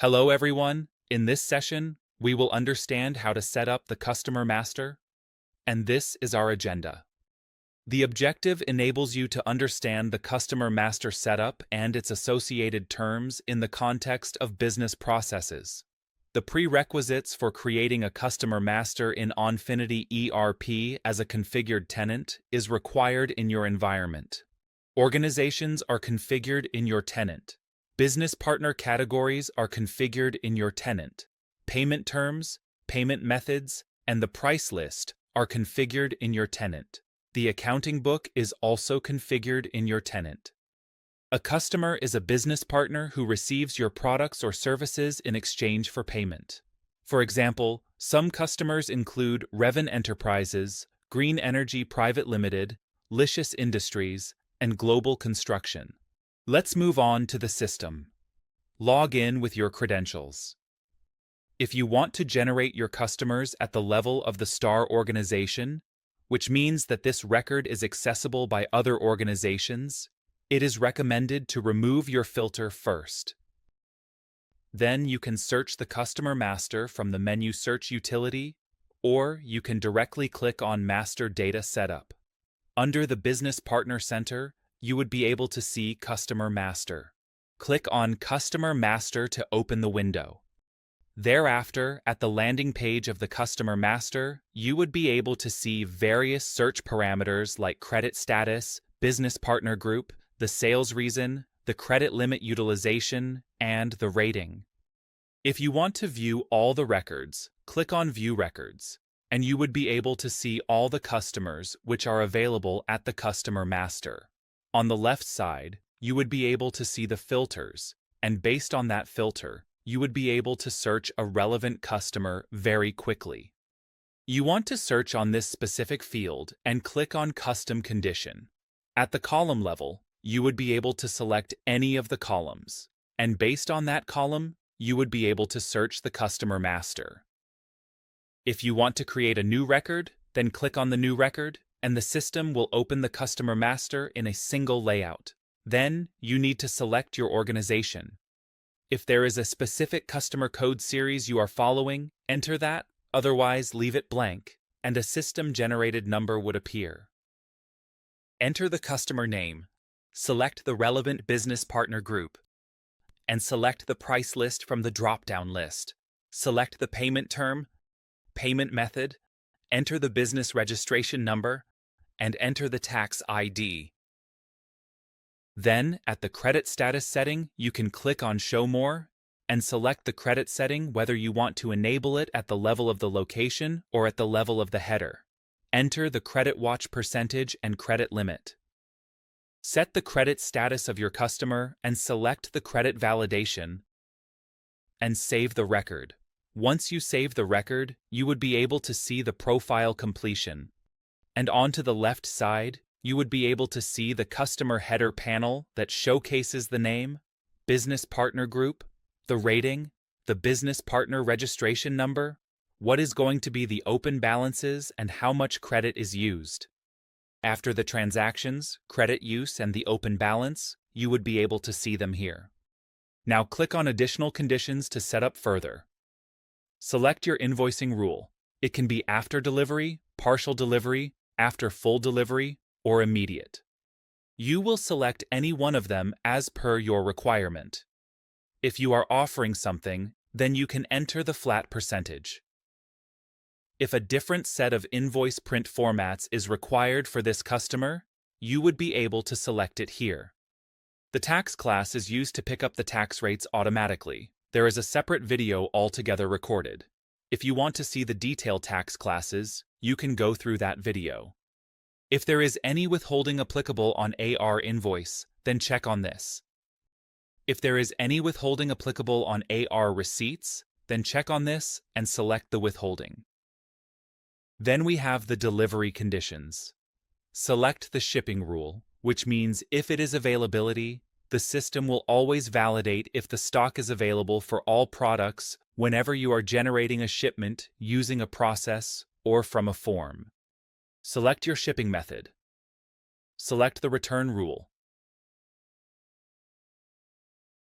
Hello everyone, in this session, we will understand how to set up the customer master, and this is our agenda. The objective enables you to understand the customer master setup and its associated terms in the context of business processes. The prerequisites for creating a customer master in Onfinity ERP as a configured tenant is required in your environment. Organizations are configured in your tenant. Business partner categories are configured in your tenant. Payment terms, payment methods, and the price list are configured in your tenant. The accounting book is also configured in your tenant. A customer is a business partner who receives your products or services in exchange for payment. For example, some customers include Revin Enterprises, Green Energy Private Limited, Licious Industries, and Global Construction. Let's move on to the system. Log in with your credentials. If you want to generate your customers at the level of the star organization, which means that this record is accessible by other organizations, it is recommended to remove your filter first. Then you can search the customer master from the menu search utility, or you can directly click on Master Data Setup. Under the Business Partner Center, you would be able to see Customer Master. Click on Customer Master to open the window. Thereafter, at the landing page of the Customer Master, you would be able to see various search parameters like credit status, business partner group, the sales reason, the credit limit utilization, and the rating. If you want to view all the records, click on View Records, and you would be able to see all the customers which are available at the Customer Master. On the left side, you would be able to see the filters, and based on that filter, you would be able to search a relevant customer very quickly. You want to search on this specific field and click on Custom Condition. At the column level, you would be able to select any of the columns, and based on that column, you would be able to search the customer master. If you want to create a new record, then click on the new record, and the system will open the customer master in a single layout. Then, you need to select your organization. If there is a specific customer code series you are following, enter that, otherwise leave it blank, and a system-generated number would appear. Enter the customer name, select the relevant business partner group, and select the price list from the drop-down list. Select the payment term, payment method, enter the business registration number, and enter the tax ID. Then, at the credit status setting, you can click on Show More and select the credit setting whether you want to enable it at the level of the location or at the level of the header. Enter the credit watch percentage and credit limit. Set the credit status of your customer and select the credit validation and save the record. Once you save the record, you would be able to see the profile completion. And onto the left side, you would be able to see the customer header panel that showcases the name, business partner group, the rating, the business partner registration number, what is going to be the open balances, and how much credit is used. After the transactions, credit use, and the open balance, you would be able to see them here. Now click on Additional Conditions to set up further. Select your invoicing rule. It can be after delivery, partial delivery, after full delivery, or immediate. You will select any one of them as per your requirement. If you are offering something, then you can enter the flat percentage. If a different set of invoice print formats is required for this customer, you would be able to select it here. The tax class is used to pick up the tax rates automatically. There is a separate video altogether recorded. If you want to see the detailed tax classes, you can go through that video. If there is any withholding applicable on AR invoice, then check on this. If there is any withholding applicable on AR receipts, then check on this and select the withholding. Then we have the delivery conditions. Select the shipping rule, which means if it is availability, the system will always validate if the stock is available for all products whenever you are generating a shipment using a process or from a form. Select your shipping method. Select the return rule.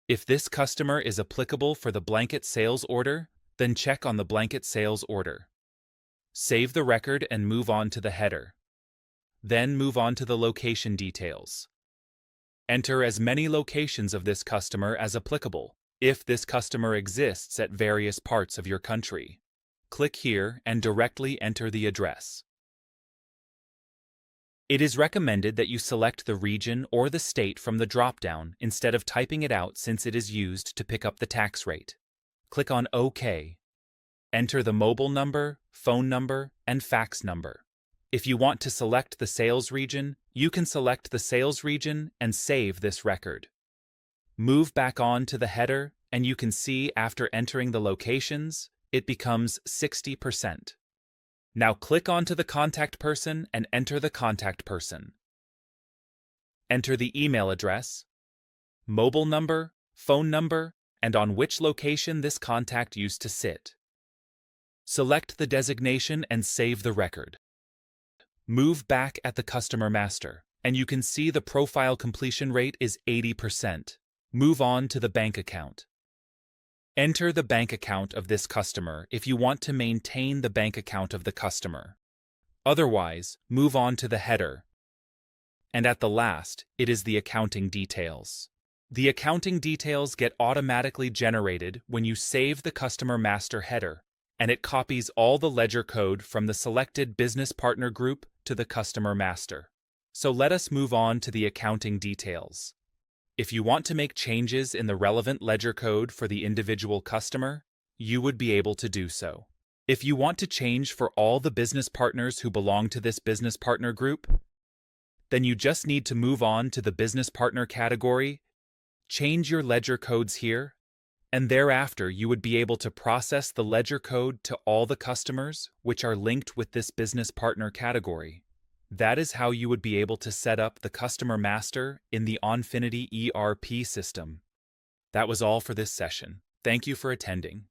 If this customer is applicable for the blanket sales order, then check on the blanket sales order. Save the record and move on to the header. Then move on to the location details. Enter as many locations of this customer as applicable, if this customer exists at various parts of your country. Click here and directly enter the address. It is recommended that you select the region or the state from the drop-down instead of typing it out, since it is used to pick up the tax rate. Click on OK. Enter the mobile number, phone number, and fax number. If you want to select the sales region, you can select the sales region and save this record. Move back on to the header, and you can see after entering the locations, it becomes 60%. Now click onto the contact person and enter the contact person. Enter the email address, mobile number, phone number, and on which location this contact used to sit. Select the designation and save the record. Move back at the customer master, and you can see the profile completion rate is 80%. Move on to the bank account. Enter the bank account of this customer if you want to maintain the bank account of the customer. Otherwise, move on to the header. And at the last, it is the accounting details. The accounting details get automatically generated when you save the customer master header, and it copies all the ledger code from the selected business partner group to the customer master. So let us move on to the accounting details. If you want to make changes in the relevant ledger code for the individual customer, you would be able to do so. If you want to change for all the business partners who belong to this business partner group, then you just need to move on to the business partner category, change your ledger codes here, and thereafter you would be able to process the ledger code to all the customers which are linked with this business partner category. That is how you would be able to set up the customer master in the Onfinity ERP system. That was all for this session. Thank you for attending.